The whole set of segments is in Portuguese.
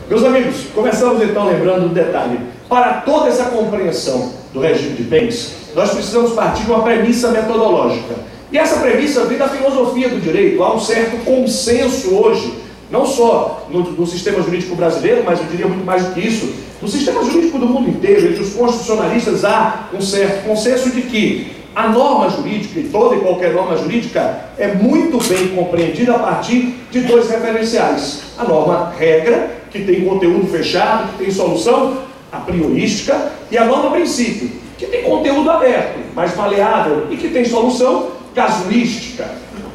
Meus amigos, começamos então lembrando um detalhe. Para toda essa compreensão do regime de bens, nós precisamos partir de uma premissa metodológica. E essa premissa vem da filosofia do direito. Há um certo consenso hoje, não só no sistema jurídico brasileiro, mas eu diria muito mais do que isso, no sistema jurídico do mundo inteiro. Entre os constitucionalistas há um certo consenso de que a norma jurídica, e toda e qualquer norma jurídica, é muito bem compreendida a partir de dois referenciais. A norma regra, que tem conteúdo fechado, que tem solução a priorística, e a norma princípio, que tem conteúdo aberto, mais maleável, e que tem solução casuística.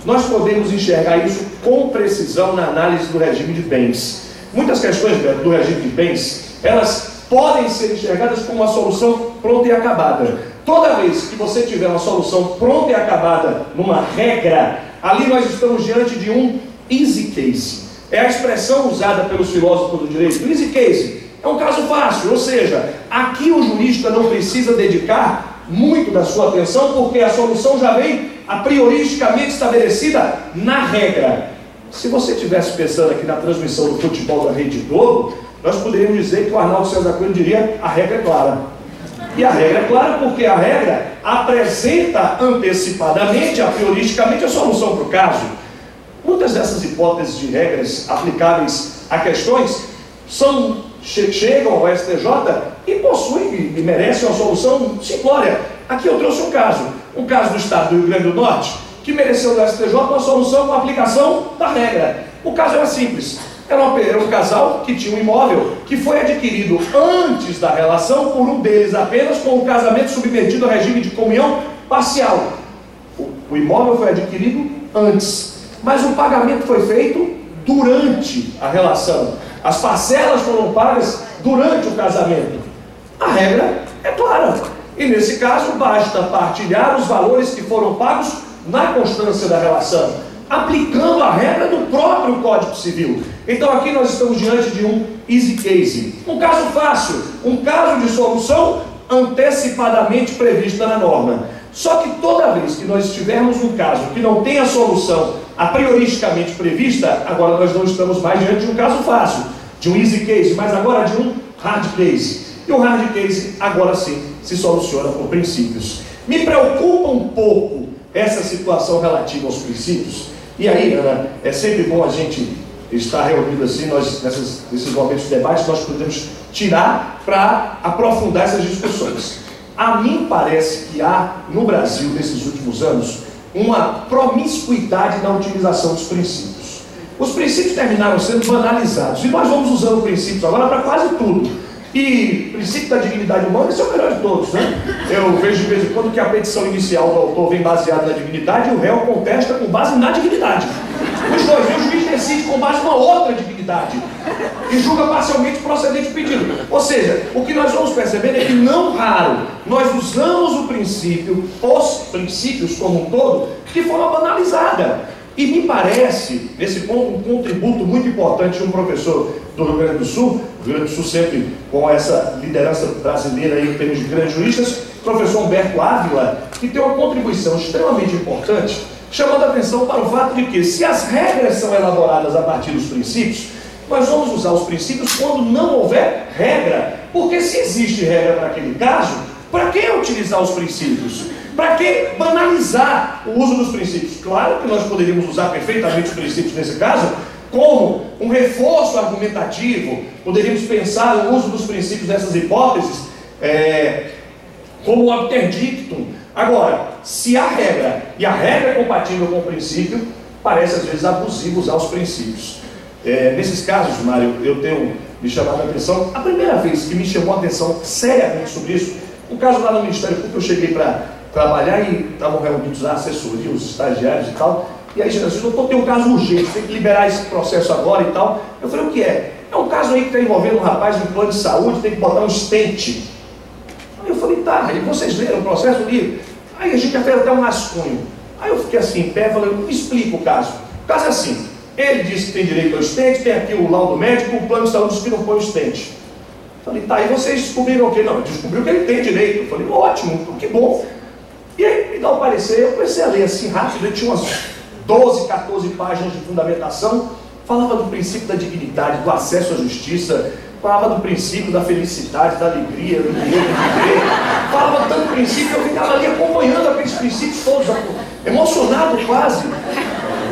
Nós podemos enxergar isso com precisão na análise do regime de bens. Muitas questões do regime de bens, elas podem ser enxergadas como uma solução pronta e acabada. Toda vez que você tiver uma solução pronta e acabada numa regra, ali nós estamos diante de um easy case. É a expressão usada pelos filósofos do direito. Easy case é um caso fácil, ou seja, aqui o jurista não precisa dedicar muito da sua atenção, porque a solução já vem a prioristicamente estabelecida na regra. Se você estivesse pensando aqui na transmissão do futebol da Rede Globo, nós poderíamos dizer que o Arnaldo César Coelho diria: a regra é clara. E a regra é clara porque a regra apresenta antecipadamente, a prioristicamente, a solução para o caso. Muitas dessas hipóteses de regras aplicáveis a questões chegam ao STJ e possuem e merecem uma solução simplória. Aqui eu trouxe um caso do estado do Rio Grande do Norte, que mereceu do STJ uma solução com a aplicação da regra. O caso era simples. Era um casal que tinha um imóvel que foi adquirido antes da relação por um deles apenas, com o casamento submetido ao regime de comunhão parcial. O imóvel foi adquirido antes, mas o pagamento foi feito durante a relação. As parcelas foram pagas durante o casamento. A regra é clara. E nesse caso basta partilhar os valores que foram pagos na constância da relação, aplicando a regra do próprio Código Civil. Então aqui nós estamos diante de um easy case, um caso fácil, um caso de solução antecipadamente prevista na norma. Só que toda vez que nós tivermos um caso que não tem a solução a prioristicamente prevista, agora nós não estamos mais diante de um caso fácil, de um easy case, mas agora de um hard case. E o hard case agora sim se soluciona por princípios. Me preocupa um pouco essa situação relativa aos princípios. E aí, Ana, é sempre bom a gente estar reunido assim, nesses momentos de debate, nós podemos tirar para aprofundar essas discussões. A mim parece que há, no Brasil, nesses últimos anos, uma promiscuidade na utilização dos princípios. Os princípios terminaram sendo banalizados, e nós vamos usando princípios agora para quase tudo. E o princípio da dignidade humana, esse é o melhor de todos, né? Eu vejo de vez em quando que a petição inicial do autor vem baseada na dignidade e o réu contesta com base na dignidade. Os dois, e o juiz decide com base numa outra dignidade e julga parcialmente procedente o pedido. Ou seja, o que nós vamos perceber é que, não raro, nós usamos o princípio, os princípios como um todo, de forma banalizada. E me parece, nesse ponto, um contributo muito importante de um professor do Rio Grande do Sul sempre com essa liderança brasileira aí, em termos de grandes juristas, o professor Humberto Ávila, que tem uma contribuição extremamente importante, chamando a atenção para o fato de que, se as regras são elaboradas a partir dos princípios, nós vamos usar os princípios quando não houver regra. Porque se existe regra para aquele caso, para que utilizar os princípios? Para que banalizar o uso dos princípios? Claro que nós poderíamos usar perfeitamente os princípios nesse caso como um reforço argumentativo, poderíamos pensar o uso dos princípios nessas hipóteses como um obter dictum. Agora, se há regra, e a regra é compatível com o princípio, parece às vezes abusivo usar os princípios. Nesses casos, Mário, eu tenho me chamado a atenção. A primeira vez que me chamou a atenção seriamente sobre isso, um caso lá no Ministério Público, eu cheguei para trabalhar e estavam reunidos a assessoria, os estagiários e tal, e aí eu disse: doutor, tem um caso urgente, tem que liberar esse processo agora e tal. Eu falei: o que é? É um caso aí que está envolvendo um rapaz no plano de saúde, tem que botar um stent. Aí eu falei: tá, aí vocês leram o processo livre? Aí a gente já fez até um rascunho. Aí eu fiquei assim, em pé, falei: me explica o caso. O caso é assim, ele disse que tem direito ao stent, tem aqui o laudo médico, o plano de saúde diz que não põe o stent. Falei: tá, e vocês descobriram o quê? Não, descobriu que ele tem direito. Eu falei: ótimo, que bom. E aí me dá o parecer, eu comecei a ler assim rápido, ele tinha umas 12, 14 páginas de fundamentação, falava do princípio da dignidade, do acesso à justiça, falava do princípio da felicidade, da alegria, do direito de viver, falava tanto princípio, eu ficava ali acompanhando aqueles princípios todos, emocionado quase.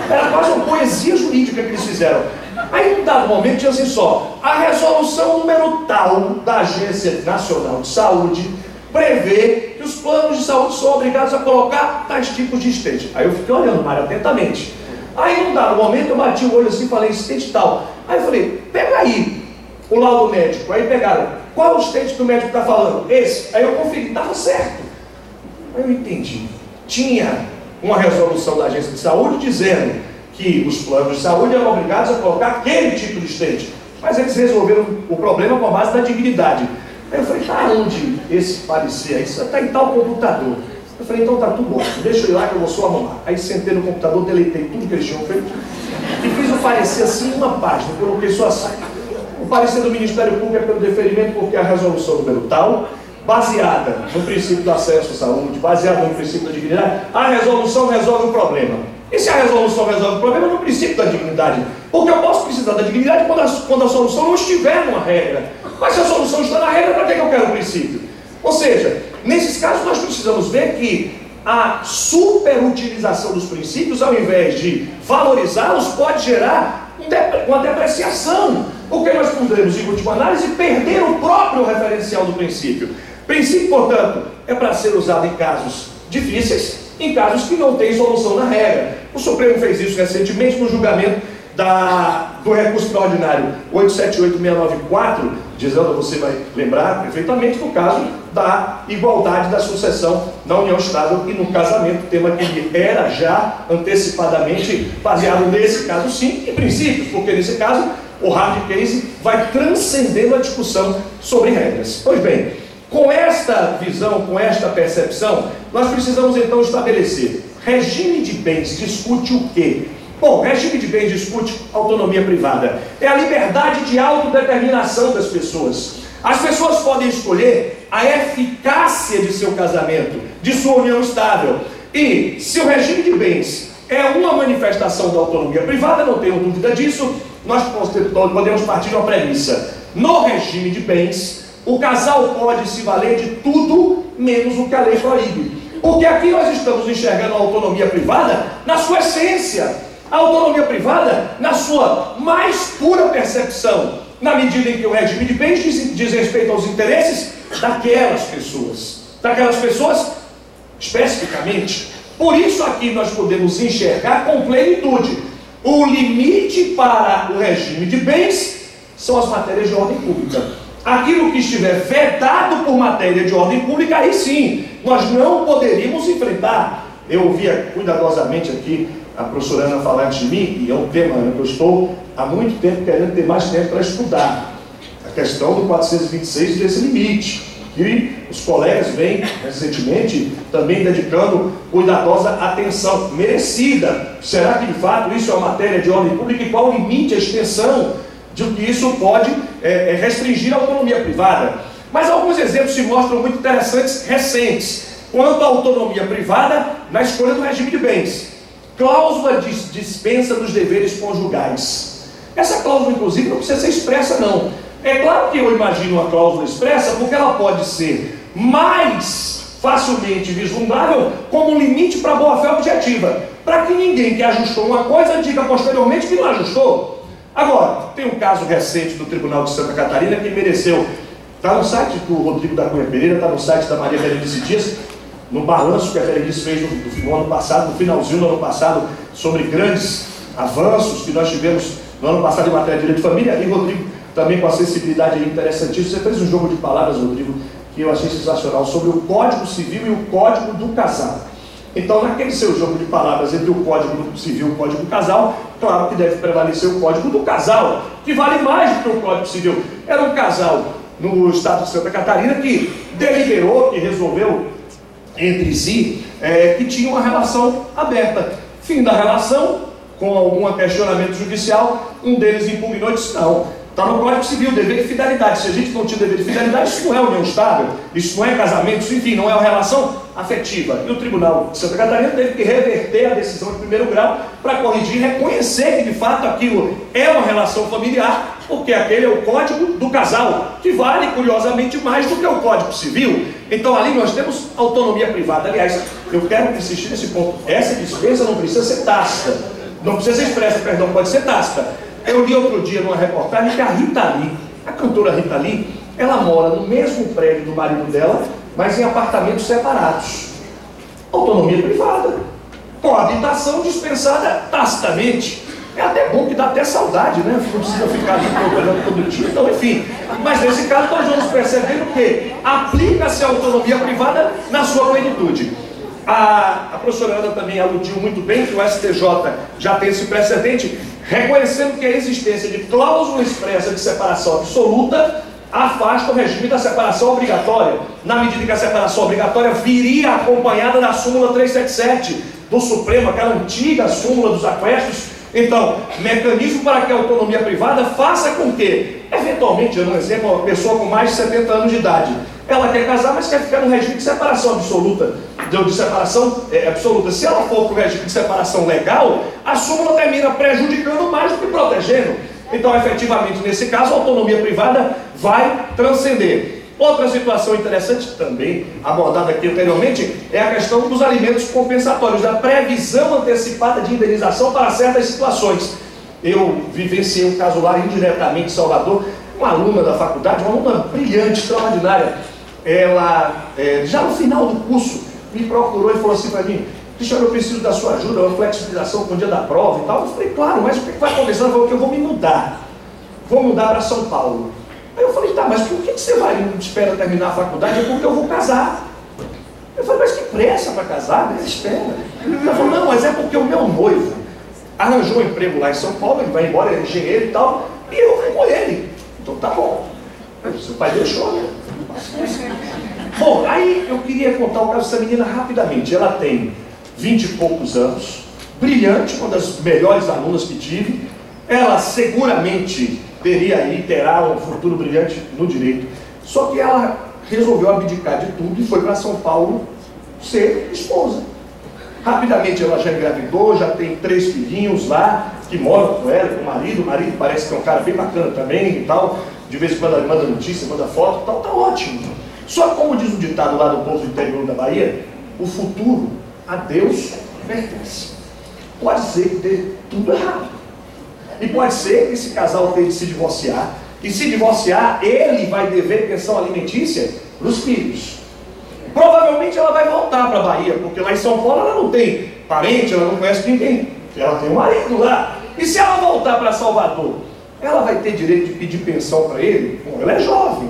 Era quase uma poesia jurídica que eles fizeram. Aí, num dado momento, tinha assim só: a resolução número tal da Agência Nacional de Saúde prevê que os planos de saúde são obrigados a colocar tais tipos de stent. Aí eu fiquei olhando, Mário, atentamente. Aí, num dado momento, eu bati o olho assim e falei, stent tal. Aí eu falei, pega aí o laudo médico. Aí pegaram, qual é o stent que o médico está falando? Esse. Aí eu conferi, estava certo. Aí eu entendi. Tinha uma resolução da Agência de Saúde dizendo que os planos de saúde eram obrigados a colocar aquele tipo de stent. Mas eles resolveram o problema com a base da dignidade. Aí eu falei, tá onde esse parecer aí? Isso está em tal computador. Eu falei, então tá tudo bom, deixa eu ir lá que eu vou só arrumar. Aí sentei no computador, deletei tudo que eles tinham feito e fiz o parecer assim em uma página, coloquei só assim. O parecer do Ministério Público é pelo deferimento porque a resolução número tal, baseada no princípio do acesso à saúde, baseada no princípio da dignidade, a resolução resolve o problema. E se a resolução resolve o problema, no princípio da dignidade. Porque eu posso precisar da dignidade quando a solução não estiver numa regra. Mas se a solução está na regra, para que eu quero o princípio? Ou seja, nesses casos nós precisamos ver que a superutilização dos princípios, ao invés de valorizá-los, pode gerar uma depreciação. Porque nós poderemos, em última análise, perder o próprio referencial do princípio. Princípio, portanto, é para ser usado em casos difíceis, em casos que não têm solução na regra. O Supremo fez isso recentemente no julgamento do recurso extraordinário 878694, dizendo, você vai lembrar perfeitamente, no caso da igualdade da sucessão na união estável e no casamento, tema que era já antecipadamente baseado nesse caso sim, em princípios, porque nesse caso o hard case vai transcendendo a discussão sobre regras. Pois bem, com esta visão, com esta percepção, nós precisamos então estabelecer: regime de bens discute o quê? Bom, regime de bens discute autonomia privada. É a liberdade de autodeterminação das pessoas. As pessoas podem escolher a eficácia de seu casamento, de sua união estável. E se o regime de bens é uma manifestação da autonomia privada, não tenho dúvida disso, nós podemos partir de uma premissa: no regime de bens, o casal pode se valer de tudo menos o que a lei proíbe. Porque aqui nós estamos enxergando a autonomia privada na sua essência, a autonomia privada na sua mais pura percepção, na medida em que o regime de bens diz respeito aos interesses daquelas pessoas especificamente. Por isso aqui nós podemos enxergar com plenitude: o limite para o regime de bens são as matérias de ordem pública. Aquilo que estiver vedado por matéria de ordem pública, aí sim, nós não poderíamos enfrentar. Eu ouvia cuidadosamente aqui a professora Ana falar antes de mim, e é um tema que eu estou há muito tempo querendo ter mais tempo para estudar. A questão do 426 desse limite, que os colegas vêm recentemente também dedicando cuidadosa atenção, merecida. Será que de fato isso é uma matéria de ordem pública e qual o limite, a extensão de que isso pode restringir a autonomia privada? Mas alguns exemplos se mostram muito interessantes, recentes, quanto à autonomia privada na escolha do regime de bens. Cláusula de dispensa dos deveres conjugais. Essa cláusula, inclusive, não precisa ser expressa, não. É claro que eu imagino uma cláusula expressa porque ela pode ser mais facilmente vislumbrável como um limite para a boa-fé objetiva, para que ninguém que ajustou uma coisa diga posteriormente que não ajustou. Agora, tem um caso recente do Tribunal de Santa Catarina que mereceu, está no site do Rodrigo da Cunha Pereira, está no site da Maria Berenice Dias, no balanço que a Berenice fez no ano passado, no finalzinho do ano passado, sobre grandes avanços que nós tivemos no ano passado em matéria de direito de família. E Rodrigo, também com a sensibilidade interessantíssima, você fez um jogo de palavras, Rodrigo, que eu achei sensacional, sobre o Código Civil e o Código do Casal. Então, naquele seu jogo de palavras entre o Código Civil e o Código do Casal, claro que deve prevalecer o Código do Casal, que vale mais do que o Código Civil. Era um casal no estado de Santa Catarina que deliberou, que resolveu entre si, que tinha uma relação aberta. Fim da relação, com algum questionamento judicial, um deles impugnou e disse: não, Está no Código Civil, dever de fidelidade. Se a gente não tinha dever de fidelidade, isso não é união estável, isso não é casamento, isso, enfim, não é uma relação afetiva. E o Tribunal de Santa Catarina teve que reverter a decisão de primeiro grau para corrigir e reconhecer que, de fato, aquilo é uma relação familiar, porque aquele é o Código do casal, que vale, curiosamente, mais do que o Código Civil. Então, ali nós temos autonomia privada. Aliás, eu quero insistir nesse ponto. Essa dispensa não precisa ser tácita, não precisa ser expressa, perdão, pode ser tácita. Eu li outro dia numa reportagem que a Rita Lee, a cantora Rita Lee, ela mora no mesmo prédio do marido dela, mas em apartamentos separados. Autonomia privada. Coabitação dispensada tacitamente. É até bom que dá até saudade, né? Não precisa ficar ali procurando todo dia. Então, enfim. Mas nesse caso nós vamos percebendo que aplica-se a autonomia privada na sua plenitude. A professora Ana também aludiu muito bem que o STJ já tem esse precedente, reconhecendo que a existência de cláusula expressa de separação absoluta afasta o regime da separação obrigatória, na medida que a separação obrigatória viria acompanhada da súmula 377 do Supremo, aquela antiga súmula dos aquestos. Então, mecanismo para que a autonomia privada faça com que, eventualmente, eu dou um exemplo, uma pessoa com mais de 70 anos de idade, ela quer casar, mas quer ficar no regime de separação absoluta, de separação absoluta. Se ela for para o regime de separação legal, a súmula termina prejudicando mais do que protegendo. Então, efetivamente, nesse caso, a autonomia privada vai transcender. Outra situação interessante, também abordada aqui anteriormente, é a questão dos alimentos compensatórios, da previsão antecipada de indenização para certas situações. Eu vivenciei um caso lá indiretamente em Salvador, uma aluna da faculdade, uma aluna brilhante, extraordinária. Ela, já no final do curso, me procurou e falou assim para mim: Cristiano, eu preciso da sua ajuda, uma flexibilização com o dia da prova e tal. Eu falei: claro, mas o que vai acontecer? Ela falou que eu vou me mudar. Vou mudar para São Paulo. Aí eu falei: tá, mas por que você vai não espera terminar a faculdade? É porque eu vou casar. Eu falei: mas que pressa para casar? Mas espera. Ela falou: não, mas é porque o meu noivo arranjou um emprego lá em São Paulo, ele vai embora, ele é engenheiro e tal, e eu vou com ele. Então tá bom. Seu pai deixou, né? Bom, aí eu queria contar o caso dessa menina rapidamente. Ela tem 20 e poucos anos, brilhante, uma das melhores alunas que tive. Ela seguramente terá um futuro brilhante no direito. Só que ela resolveu abdicar de tudo e foi para São Paulo ser esposa. Rapidamente ela já engravidou, já tem 3 filhinhos lá, que moram com ela, com o marido. O marido parece que é um cara bem bacana também e tal. De vez em quando ela manda notícia, manda foto e tal, tá ótimo. Só que, como diz o ditado lá do povo do interior da Bahia, o futuro a Deus pertence. Pode ser que dê tudo errado. E pode ser que esse casal tenha de se divorciar. E se divorciar, ele vai dever pensão alimentícia para os filhos. Provavelmente ela vai voltar para a Bahia, porque lá em São Paulo ela não tem parente, ela não conhece ninguém. Ela tem um marido lá. E se ela voltar para Salvador, ela vai ter direito de pedir pensão para ele? Bom, ela é jovem.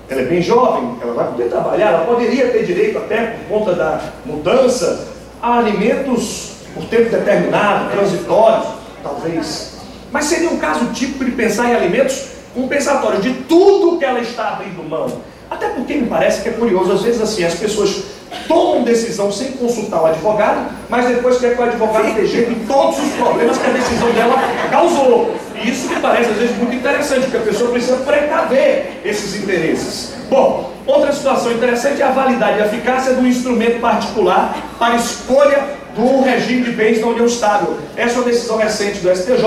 Ela é bem jovem, ela vai poder trabalhar, ela poderia ter direito até por conta da mudança a alimentos por tempo determinado, transitórios, talvez. Mas seria um caso típico de pensar em alimentos compensatórios, de tudo que ela está abrindo mão. Até porque me parece que é curioso, às vezes assim, as pessoas tomam decisão sem consultar o advogado, mas depois quer que o advogado dê jeito em todos os problemas que a decisão dela causou. E isso me parece às vezes muito interessante, porque a pessoa precisa precaver esses interesses. Bom, outra situação interessante é a validade e a eficácia do instrumento particular para escolha do regime de bens da união estável. Essa é uma decisão recente do STJ,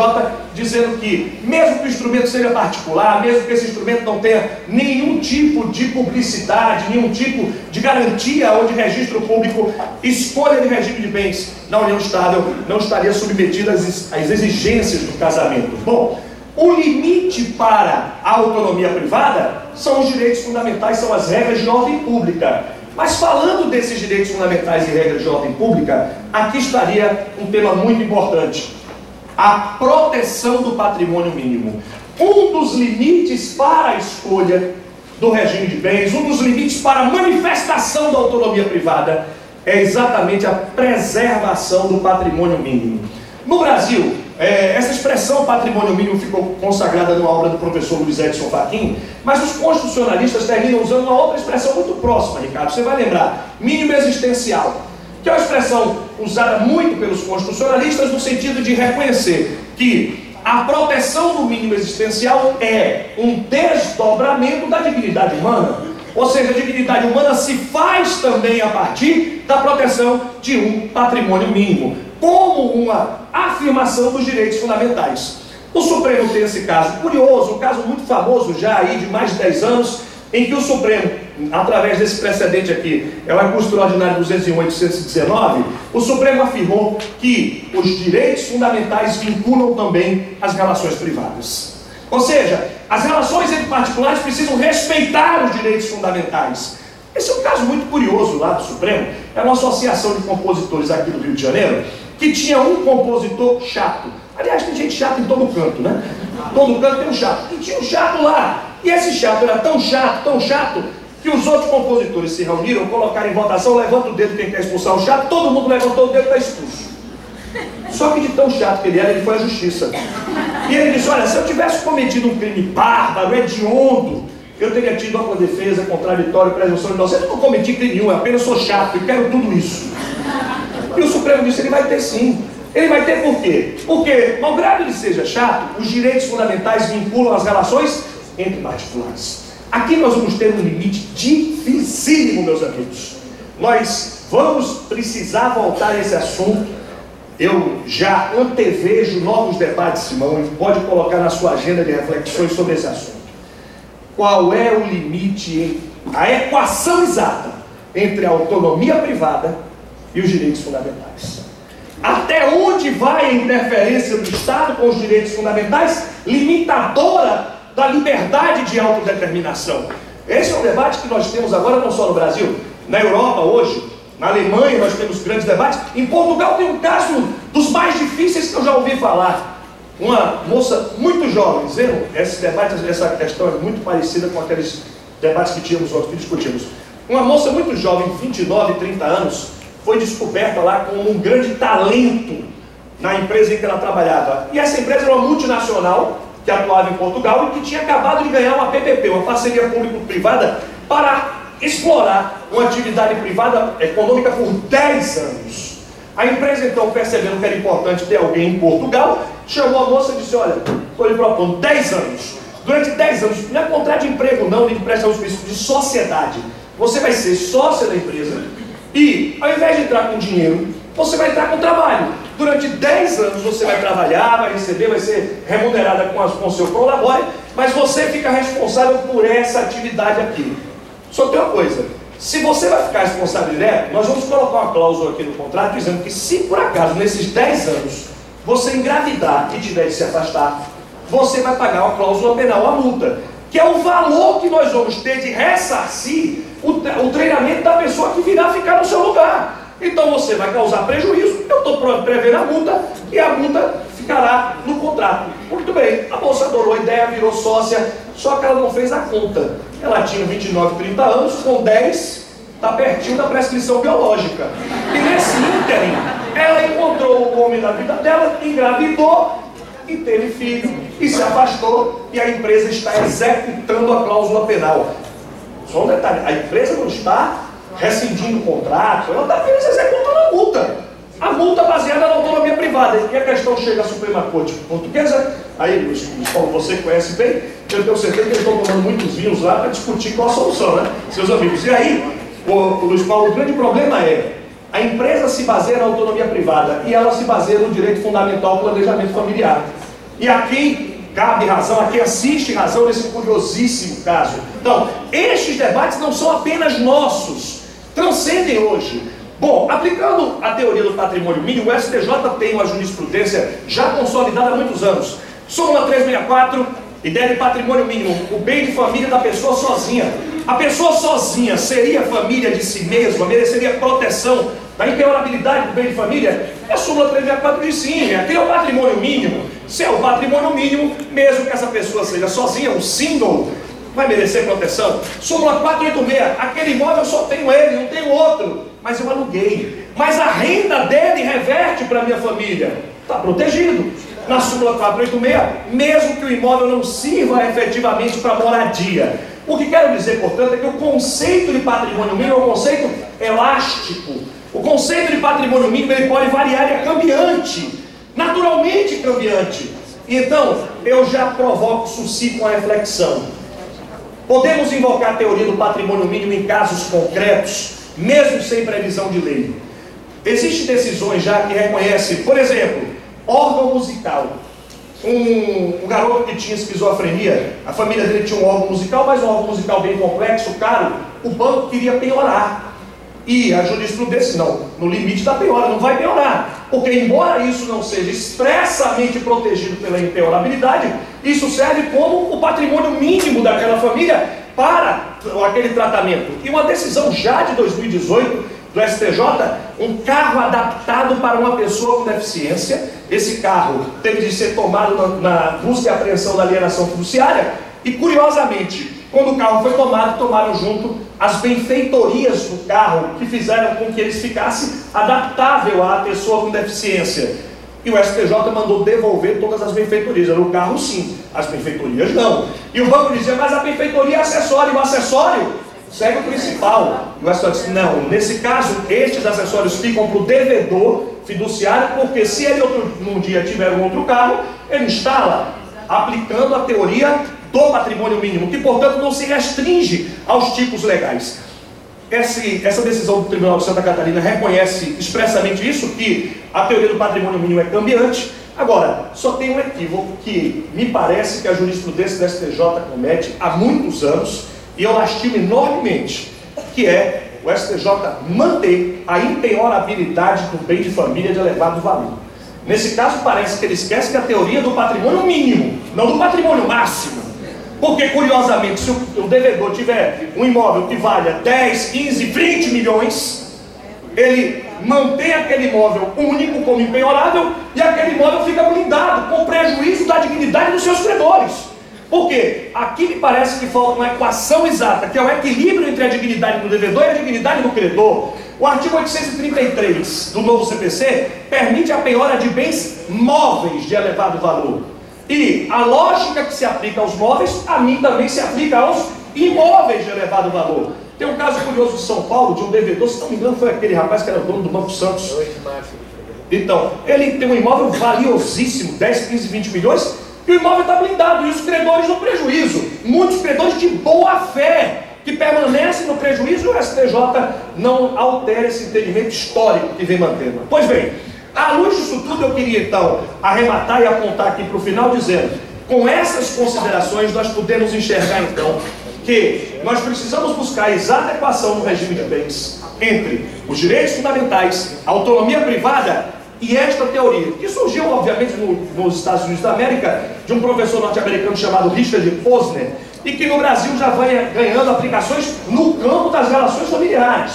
dizendo que, mesmo que o instrumento seja particular, mesmo que esse instrumento não tenha nenhum tipo de publicidade, nenhum tipo de garantia ou de registro público, escolha de regime de bens na união estável não estaria submetida às exigências do casamento. Bom, o limite para a autonomia privada são os direitos fundamentais, são as regras de ordem pública. Mas falando desses direitos fundamentais e regras de ordem pública, aqui estaria um tema muito importante: a proteção do patrimônio mínimo. Um dos limites para a escolha do regime de bens, um dos limites para a manifestação da autonomia privada é exatamente a preservação do patrimônio mínimo. No Brasil, essa expressão patrimônio mínimo ficou consagrada numa obra do professor Luiz Edson Fachin, mas os constitucionalistas terminam usando uma outra expressão muito próxima, Ricardo, você vai lembrar: mínimo existencial, que é uma expressão usada muito pelos constitucionalistas no sentido de reconhecer que a proteção do mínimo existencial é um desdobramento da dignidade humana. Ou seja, a dignidade humana se faz também a partir da proteção de um patrimônio mínimo, como uma afirmação dos direitos fundamentais. O Supremo tem esse caso curioso, um caso muito famoso já aí de mais de 10 anos, em que o Supremo, através desse precedente aqui, é o recurso extraordinário 201/819, o Supremo afirmou que os direitos fundamentais vinculam também as relações privadas. Ou seja, as relações entre particulares precisam respeitar os direitos fundamentais. Esse é um caso muito curioso lá do Supremo. É uma associação de compositores aqui do Rio de Janeiro, que tinha um compositor chato. Aliás, tem gente chata em todo canto, né? Todo canto tem um chato. E tinha um chato lá. E esse chato era tão chato, que os outros compositores se reuniram, colocaram em votação, levanta o dedo quem quer expulsar o chato, todo mundo levantou o dedo e está expulso. Só que de tão chato que ele era, ele foi à justiça. E ele disse, olha, se eu tivesse cometido um crime bárbaro, hediondo, eu teria tido ampla defesa, contraditório, presunção de inocência. Eu não cometi crime nenhum, eu apenas sou chato e quero tudo isso. E o Supremo disse, ele vai ter sim. Ele vai ter por quê? Porque, malgrado ele seja chato, os direitos fundamentais vinculam as relações entre particulares. Aqui nós vamos ter um limite dificílimo, meus amigos. Nós vamos precisar voltar a esse assunto. Eu já antevejo novos debates, Simão, e pode colocar na sua agenda de reflexões sobre esse assunto. Qual é o limite, a equação exata entre a autonomia privada e os direitos fundamentais? Até onde vai a interferência do Estado com os direitos fundamentais, limitadora da liberdade de autodeterminação? Esse é um debate que nós temos agora não só no Brasil, na Europa hoje, na Alemanha nós temos grandes debates, em Portugal tem um caso dos mais difíceis que eu já ouvi falar. Uma moça muito jovem, dizendo, essa questão é muito parecida com aqueles debates que tínhamos ontem, que discutimos. Uma moça muito jovem, 29, 30 anos, foi descoberta lá como um grande talento na empresa em que ela trabalhava. E essa empresa era uma multinacional que atuava em Portugal e que tinha acabado de ganhar uma PPP, uma parceria público-privada, para explorar uma atividade privada econômica por 10 anos. A empresa, então, percebendo que era importante ter alguém em Portugal, chamou a moça e disse, olha, estou lhe propondo 10 anos. Durante 10 anos, não é contrato de emprego não, nem de prestação de serviço, de sociedade. Você vai ser sócia da empresa e, ao invés de entrar com dinheiro, você vai entrar com trabalho. Durante 10 anos você vai trabalhar, vai receber, vai ser remunerada com o seu prolabore, mas você fica responsável por essa atividade aqui. Só tem uma coisa, se você vai ficar responsável direto, nós vamos colocar uma cláusula aqui no contrato dizendo que se por acaso nesses 10 anos você engravidar e tiver de se afastar, você vai pagar uma cláusula penal, a multa, que é o valor que nós vamos ter de ressarcir o treinamento da pessoa que virá ficar no seu lugar. Então você vai causar prejuízo, eu estou prevendo a multa, e a multa ficará no contrato. Muito bem, a moça adorou a ideia, virou sócia, só que ela não fez a conta. Ela tinha 29, 30 anos, com 10, está pertinho da prescrição biológica. E nesse ínterim, ela encontrou o homem da vida dela, engravidou, e teve filho, e se afastou, e a empresa está executando a cláusula penal. Só um detalhe, a empresa não está rescindindo o contrato, ela está apenas executando a multa. A multa baseada na autonomia privada. E a questão chega à Suprema Corte Portuguesa, aí, Luiz Paulo, você conhece bem, eu tenho certeza que eles estão tomando muitos vinhos lá para discutir qual a solução, né, seus amigos. E aí, o Luiz Paulo, o grande problema é, a empresa se baseia na autonomia privada e ela se baseia no direito fundamental ao planejamento familiar. E a quem cabe razão, a quem assiste razão nesse curiosíssimo caso. Então, estes debates não são apenas nossos, transcendem hoje. Bom, aplicando a teoria do patrimônio mínimo, o STJ tem uma jurisprudência já consolidada há muitos anos. Súmula 364, ideia de patrimônio mínimo, o bem de família da pessoa sozinha. A pessoa sozinha seria família de si mesma, mereceria proteção da inviolabilidade do bem de família? A súmula 364 diz sim, aquele é o patrimônio mínimo. Se é o patrimônio mínimo, mesmo que essa pessoa seja sozinha, um single, vai merecer proteção. Súmula 486, aquele imóvel eu só tenho ele, não tenho outro, mas eu aluguei. Mas a renda dele reverte para a minha família, está protegido. Na súmula 486, mesmo que o imóvel não sirva efetivamente para moradia. O que quero dizer, portanto, é que o conceito de patrimônio mínimo é um conceito elástico. O conceito de patrimônio mínimo ele pode variar, é cambiante, naturalmente cambiante. Então, eu já provoco isso com a reflexão. Podemos invocar a teoria do patrimônio mínimo em casos concretos, mesmo sem previsão de lei. Existem decisões já que reconhecem, por exemplo, órgão musical. Um garoto que tinha esquizofrenia, a família dele tinha um órgão musical, mas um órgão musical bem complexo, caro, o banco queria penhorar. E a jurisprudência, não, no limite da penhora, não vai penhorar. Porque embora isso não seja expressamente protegido pela impenhorabilidade, isso serve como o patrimônio mínimo daquela família para aquele tratamento. E uma decisão já de 2018 do STJ, um carro adaptado para uma pessoa com deficiência. Esse carro teve de ser tomado na busca e apreensão da alienação fiduciária. E curiosamente, quando o carro foi tomado, tomaram junto as benfeitorias do carro, que fizeram com que ele ficasse adaptável à pessoa com deficiência. E o STJ mandou devolver todas as benfeitorias. Era o carro sim, as benfeitorias não. E o banco dizia, mas a benfeitoria é acessório, e o acessório segue o principal. E o STJ disse, não, nesse caso, estes acessórios ficam para o devedor fiduciário, porque se ele num dia tiver um outro carro, ele instala, aplicando a teoria do patrimônio mínimo, que portanto não se restringe aos tipos legais. Essa decisão do Tribunal de Santa Catarina reconhece expressamente isso, que a teoria do patrimônio mínimo é cambiante. Agora, só tem um equívoco que me parece que a jurisprudência da STJ comete há muitos anos, e eu lastimo enormemente, que é o STJ manter a impenhorabilidade do bem de família de elevado valor. Nesse caso, parece que ele esquece que a teoria do patrimônio mínimo, não do patrimônio máximo. Porque, curiosamente, se o devedor tiver um imóvel que valha 10, 15, 20 milhões, ele mantém aquele imóvel único como impenhorável e aquele imóvel fica blindado, com prejuízo da dignidade dos seus credores. Porque aqui me parece que falta uma equação exata, que é o equilíbrio entre a dignidade do devedor e a dignidade do credor. O artigo 833 do novo CPC permite a penhora de bens móveis de elevado valor. E a lógica que se aplica aos móveis, a mim também se aplica aos imóveis de elevado valor. Tem um caso curioso de São Paulo, de um devedor, se não me engano foi aquele rapaz que era dono do Banco Santos. Então, ele tem um imóvel valiosíssimo, 10, 15, 20 milhões, e o imóvel está blindado, e os credores no prejuízo. Muitos credores de boa fé, que permanecem no prejuízo, e o STJ não altera esse entendimento histórico que vem mantendo. Pois bem, à luz disso tudo, eu queria então arrematar e apontar aqui para o final, dizendo, com essas considerações nós podemos enxergar então que nós precisamos buscar a exata equação no regime de bens entre os direitos fundamentais, a autonomia privada e esta teoria, que surgiu obviamente nos Estados Unidos da América, de um professor norte-americano chamado Richard Posner, e que no Brasil já vai ganhando aplicações no campo das relações familiares.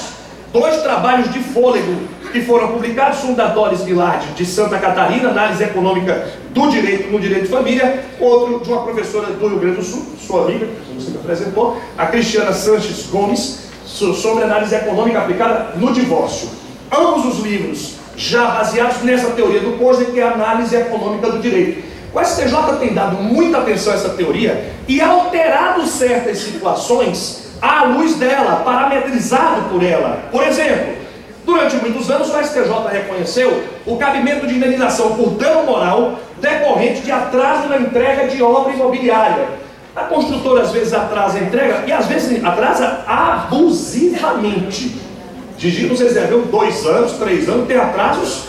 2 trabalhos de fôlego que foram publicados, um da Doris Villard, de Santa Catarina, análise econômica do direito no direito de família, outro de uma professora do Rio Grande do Sul, sua amiga, como você me apresentou, a Cristiana Sanches Gomes, sobre análise econômica aplicada no divórcio. Ambos os livros já baseados nessa teoria do Posner, que é a análise econômica do direito. O STJ tem dado muita atenção a essa teoria e alterado certas situações à luz dela, parametrizado por ela. Por exemplo, durante muitos anos o STJ reconheceu o cabimento de indenização por dano moral decorrente de atraso na entrega de obra imobiliária. A construtora às vezes atrasa a entrega e às vezes atrasa abusivamente. Gigi nos reservou 2 anos, 3 anos, tem atrasos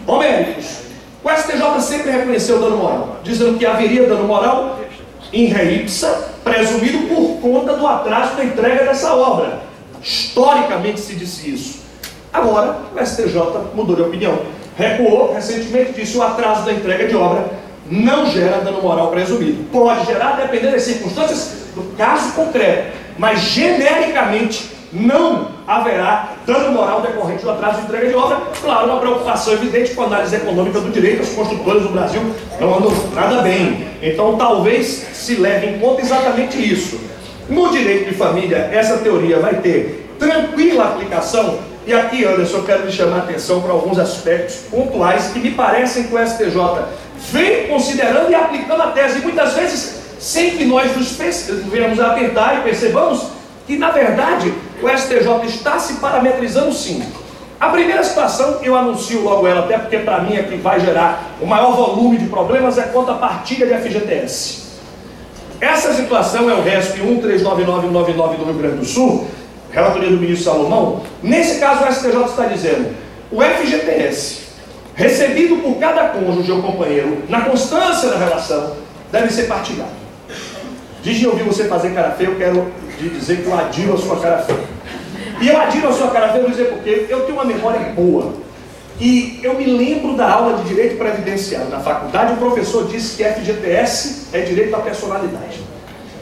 homéricos. O STJ sempre reconheceu o dano moral, dizendo que haveria dano moral in re ipsa, presumido por conta do atraso na entrega dessa obra. Historicamente se disse isso. Agora, o STJ mudou de opinião. Recuou, recentemente disse que o atraso da entrega de obra não gera dano moral presumido. Pode gerar, dependendo das circunstâncias do caso concreto, mas genericamente não haverá dano moral decorrente do atraso de entrega de obra. Claro, uma preocupação evidente com a análise econômica do direito. As construtoras do Brasil não andam nada bem. Então talvez se leve em conta exatamente isso. No direito de família, essa teoria vai ter tranquila aplicação. E aqui, Anderson, eu quero lhe chamar a atenção para alguns aspectos pontuais que me parecem que o STJ vem considerando e aplicando a tese, e muitas vezes sem que nós nos venhamos a atentar e percebamos que, na verdade, o STJ está se parametrizando sim. A primeira situação, eu anuncio logo ela, até porque para mim é que vai gerar o maior volume de problemas, é quanto à partilha de FGTS. Essa situação é o RESP 1399199 do Rio Grande do Sul, relatoria do ministro Salomão. Nesse caso, o STJ está dizendo: o FGTS recebido por cada cônjuge ou companheiro na constância da relação deve ser partilhado. Diz de ouvir você fazer cara feia, eu quero dizer que eu adiro a sua cara feia. E eu adiro a sua cara feia, eu vou dizer porque eu tenho uma memória boa. E eu me lembro da aula de Direito Previdenciário na faculdade, o professor disse que FGTS é direito à personalidade,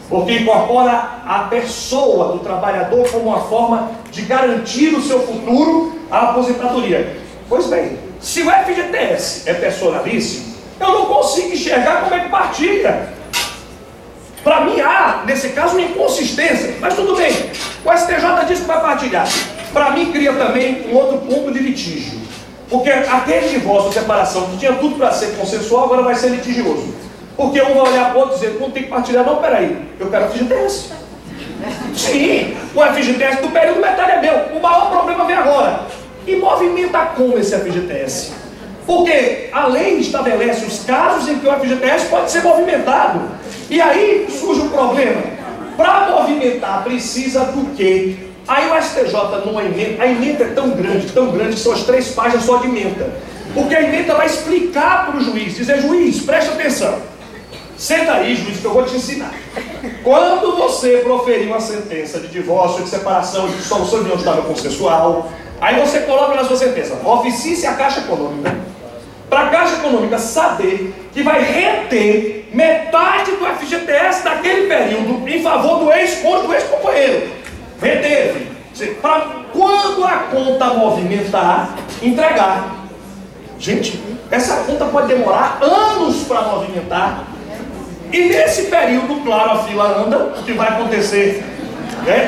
porque incorpora a pessoa do trabalhador como uma forma de garantir o seu futuro à aposentadoria. Pois bem, se o FGTS é personalíssimo, eu não consigo enxergar como é que partilha. Para mim há, nesse caso, uma inconsistência, mas tudo bem. O STJ diz que vai partilhar. Para mim cria também um outro ponto de litígio. Porque aquele divórcio ou separação que tinha tudo para ser consensual, agora vai ser litigioso. Porque um vai olhar para o outro e dizer: não tem que partilhar, não, peraí, eu quero FGTS. Sim, o FGTS do período metade é meu. O maior problema vem agora. E movimenta como esse FGTS? Porque a lei estabelece os casos em que o FGTS pode ser movimentado. E aí surge um problema. Para movimentar precisa do quê? Aí o STJ, numa emenda, a emenda é tão grande, que são as 3 páginas só de emenda. Porque a emenda vai explicar para o juiz, dizer: juiz, presta atenção. Senta aí, juiz, que eu vou te ensinar. Quando você proferir uma sentença de divórcio, de separação, de dissolução de união estável consensual, aí você coloca na sua sentença: oficie-se a Caixa Econômica, para a Caixa Econômica saber que vai reter metade do FGTS daquele período em favor do ex-cônjuge, do ex-companheiro. Reteve. Para quando a conta movimentar, entregar. Gente, essa conta pode demorar anos para movimentar. E nesse período, claro, a fila anda. O que vai acontecer?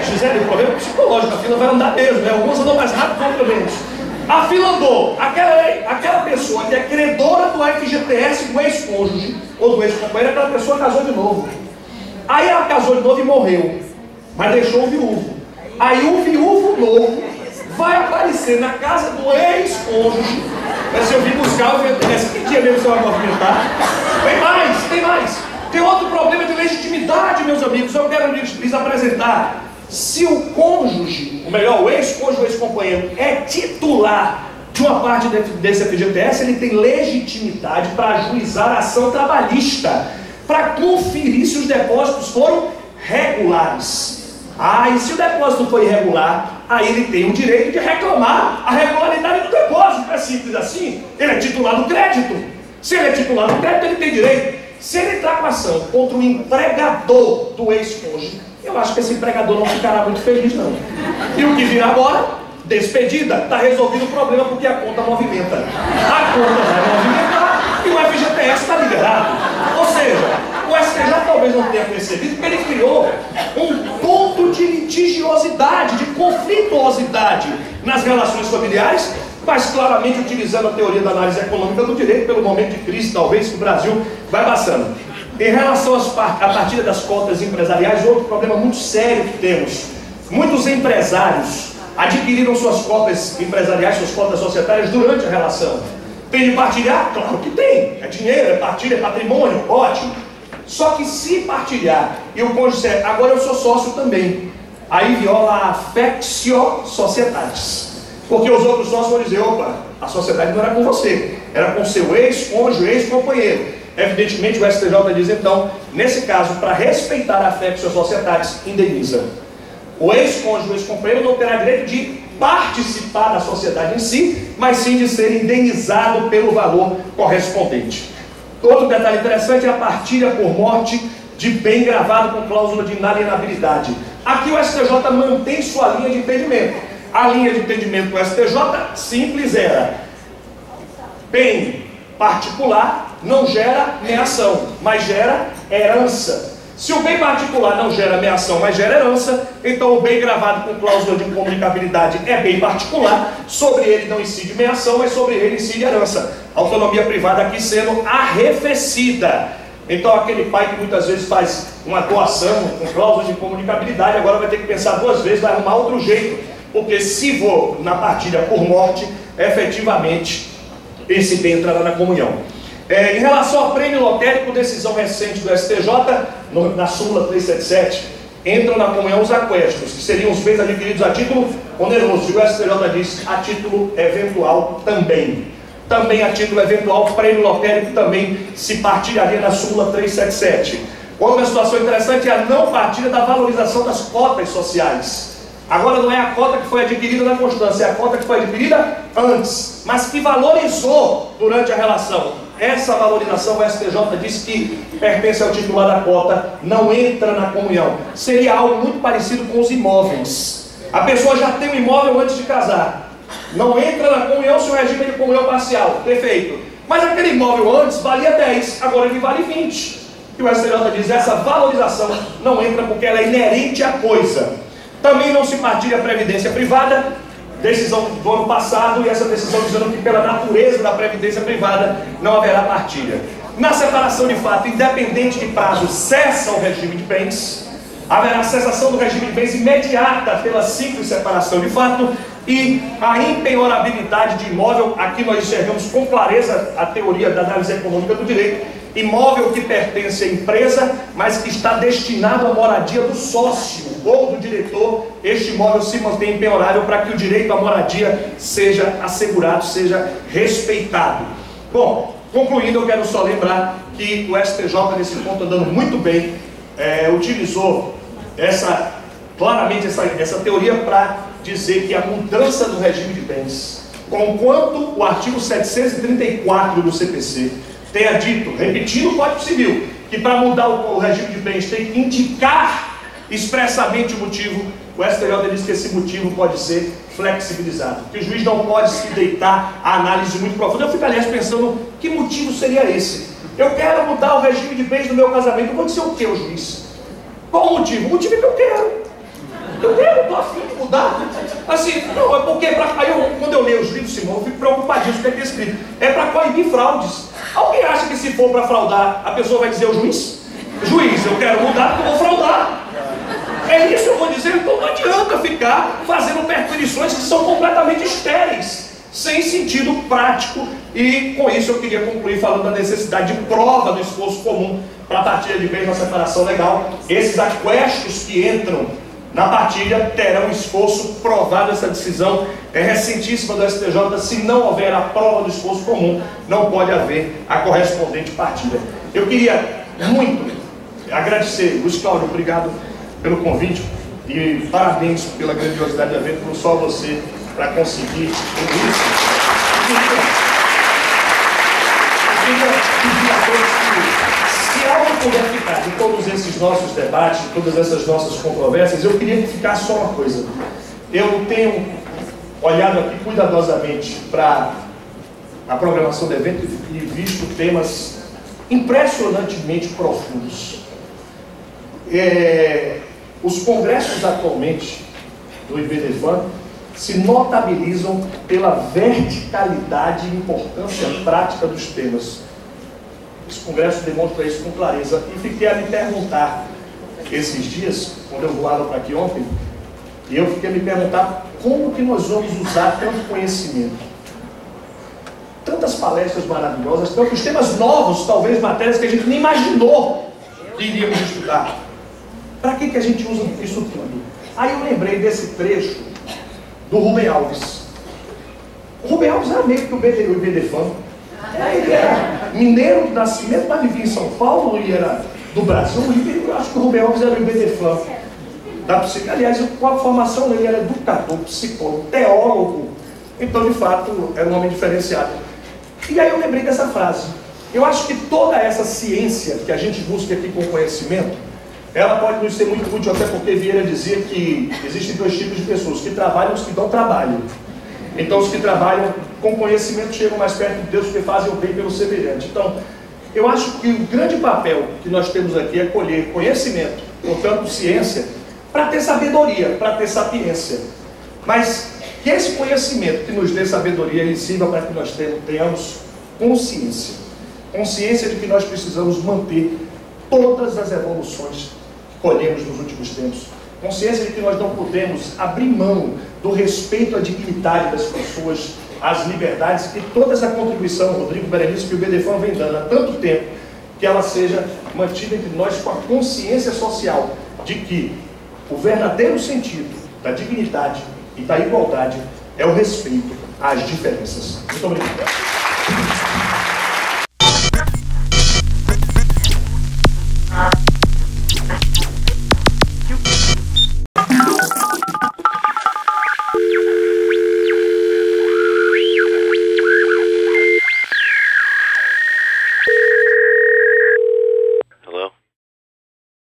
Gisele, o problema psicológico, a fila vai andar mesmo. Alguns andam mais rápido, outros menos. A fila andou. Aquela pessoa que é credora do FGTS do ex-cônjuge ou do ex-companheiro, aquela pessoa casou de novo. Aí ela casou de novo e morreu, mas deixou o viúvo. Aí o viúvo novo vai aparecer na casa do ex-cônjuge. Se eu vim buscar o FGTS, que dia mesmo você vai movimentar? Tem mais. Tem outro problema de legitimidade, meus amigos. Eu quero lhes apresentar. Se o cônjuge, ou melhor, o ex-cônjuge ou ex-companheiro é titular de uma parte desse FGTS, ele tem legitimidade para ajuizar a ação trabalhista, para conferir se os depósitos foram regulares. E se o depósito foi irregular, aí ele tem o direito de reclamar a regularidade do depósito. É simples assim. Ele é titular do crédito. Se ele é titular do crédito, ele tem direito. Se ele entrar com ação contra o empregador do ex-cônjuge, eu acho que esse empregador não ficará muito feliz, não. E o que virá agora? Despedida. Está resolvido o problema, porque a conta movimenta. A conta vai movimentar e o FGTS está liberado. Ou seja, o STJ talvez não tenha percebido, porque ele criou um ponto de litigiosidade, de conflituosidade nas relações familiares, mas claramente utilizando a teoria da análise econômica do direito, pelo momento de crise, talvez, que o Brasil vai passando. Em relação à partilha das cotas empresariais, outro problema muito sério que temos. Muitos empresários adquiriram suas cotas empresariais, suas cotas societárias durante a relação. Tem de partilhar? Claro que tem. É dinheiro, é partilha, é patrimônio, ótimo. Só que se partilhar e o cônjuge disser: agora eu sou sócio também, aí viola a affectio societatis. Porque os outros sócios vão dizer: opa, a sociedade não era com você, era com seu ex-cônjuge, ex-companheiro. Evidentemente o STJ diz então, nesse caso, para respeitar a affectio societatis, indeniza. O ex-cônjuge, o ex-companheiro não terá direito de participar da sociedade em si, mas sim de ser indenizado pelo valor correspondente. Outro detalhe interessante é a partilha por morte de bem gravado com cláusula de inalienabilidade. Aqui o STJ mantém sua linha de entendimento. A linha de entendimento do STJ simples era: bem particular não gera meação, mas gera herança. Se o bem particular não gera meação, mas gera herança, então o bem gravado com cláusula de incomunicabilidade é bem particular, sobre ele não incide meação, mas sobre ele incide herança. Autonomia privada aqui sendo arrefecida. Então aquele pai que muitas vezes faz uma doação com cláusula de incomunicabilidade, agora vai ter que pensar 2 vezes, vai arrumar outro jeito porque se vou na partilha por morte, efetivamente esse bem entrará na comunhão. Em relação ao prêmio lotérico, decisão recente do STJ, na súmula 377, entram na comunhão os aquestos, que seriam os bens adquiridos a título oneroso, e o STJ diz a título eventual também. Também a título eventual, prêmio lotérico também se partilharia na súmula 377. Outra situação interessante é a não partilha da valorização das cotas sociais. Agora não é a cota que foi adquirida na constância, é a cota que foi adquirida antes, mas que valorizou durante a relação. Essa valorização, o STJ diz que pertence ao titular da cota, não entra na comunhão. Seria algo muito parecido com os imóveis. A pessoa já tem um imóvel antes de casar, não entra na comunhão se o regime é de comunhão parcial, perfeito. Mas aquele imóvel antes valia 10, agora ele vale 20. E o STJ diz, essa valorização não entra porque ela é inerente à coisa. Também não se partilha a previdência privada, decisão do ano passado, e essa decisão dizendo que pela natureza da previdência privada não haverá partilha. Na separação de fato, independente de prazo, cessa o regime de bens, haverá cessação do regime de bens imediata pela simples separação de fato, e a impenhorabilidade de imóvel, aqui nós enxergamos com clareza a teoria da análise econômica do direito. Imóvel que pertence à empresa, mas que está destinado à moradia do sócio ou do diretor, este imóvel se mantém impenhorável para que o direito à moradia seja assegurado, seja respeitado. Bom, concluindo, eu quero só lembrar que o STJ, nesse ponto, andando muito bem, utilizou claramente essa teoria para dizer que a mudança do regime de bens, conquanto o artigo 734 do CPC tenha dito, repetindo o Código Civil, que para mudar o regime de bens tem que indicar expressamente o motivo, o STJ diz que esse motivo pode ser flexibilizado, que o juiz não pode se deitar a análise muito profunda. Eu fico, aliás, pensando, que motivo seria esse? Eu quero mudar o regime de bens do meu casamento, eu vou dizer o que, o juiz? Qual o motivo? O motivo é que eu quero. Estou afim de mudar. Assim, não, é porque quando eu leio os livros, Simão, eu fico preocupadíssimo com o que é escrito. É para coibir fraudes. Alguém acha que se for para fraudar, a pessoa vai dizer ao juiz? Juiz, eu quero mudar porque eu vou fraudar. É isso que eu vou dizer, então não adianta ficar fazendo perquisições que são completamente estéreis, sem sentido prático. E com isso eu queria concluir falando da necessidade de prova do esforço comum para a partilha de bens na separação legal. Esses aquestos que entram na partilha terão esforço provado. Essa decisão é recentíssima do STJ. Se não houver a prova do esforço comum, não pode haver a correspondente partilha. Eu queria muito agradecer, Luiz Cláudio, obrigado pelo convite e parabéns pela grandiosidade do evento, não só você para conseguir tudo isso. Eu queria pedir a todos que, se algo puder ficar de todos esses nossos debates, de todas essas nossas controvérsias, eu queria que ficasse só uma coisa. Eu tenho olhado aqui cuidadosamente para a programação do evento e visto temas impressionantemente profundos. Os congressos atualmente do IBDFAN se notabilizam pela verticalidade e importância prática dos temas. Esse congresso demonstra isso com clareza. E fiquei a me perguntar esses dias, quando eu voava para aqui ontem, e eu fiquei a me perguntar como que nós vamos usar tanto conhecimento, tantas palestras maravilhosas, tantos temas novos, talvez matérias que a gente nem imaginou que iríamos estudar. Para que a gente usa isso tudo? Aí eu lembrei desse trecho do Rubem Alves. O Rubem Alves era meio que o IBDFAN. Ele era mineiro de nascimento, mas vivia em São Paulo e era do Brasil. Eu acho que o Rubem Alves era o IBDFAN. Aliás, com a formação dele, era educador, psicólogo, teólogo. Então, de fato, era um homem diferenciado. E aí eu lembrei dessa frase. Eu acho que toda essa ciência que a gente busca aqui com conhecimento, ela pode nos ser muito útil, até porque Vieira dizia que existem dois tipos de pessoas, que trabalham e os que dão trabalho. Então os que trabalham com conhecimento chegam mais perto de Deus, porque fazem o bem pelo semelhante. Então, eu acho que o grande papel que nós temos aqui é colher conhecimento, portanto ciência, para ter sabedoria, para ter sapiência. Mas que esse conhecimento que nos dê sabedoria, ele sirva para que nós tenhamos consciência. Consciência de que nós precisamos manter todas as evoluções que colhemos nos últimos tempos consciência de que nós não podemos abrir mão do respeito à dignidade das pessoas, às liberdades, e toda essa contribuição, Rodrigo, Berenice, que o BDFAM vem dando há tanto tempo, que ela seja mantida entre nós com a consciência social de que o verdadeiro sentido da dignidade e da igualdade é o respeito às diferenças. Muito obrigado.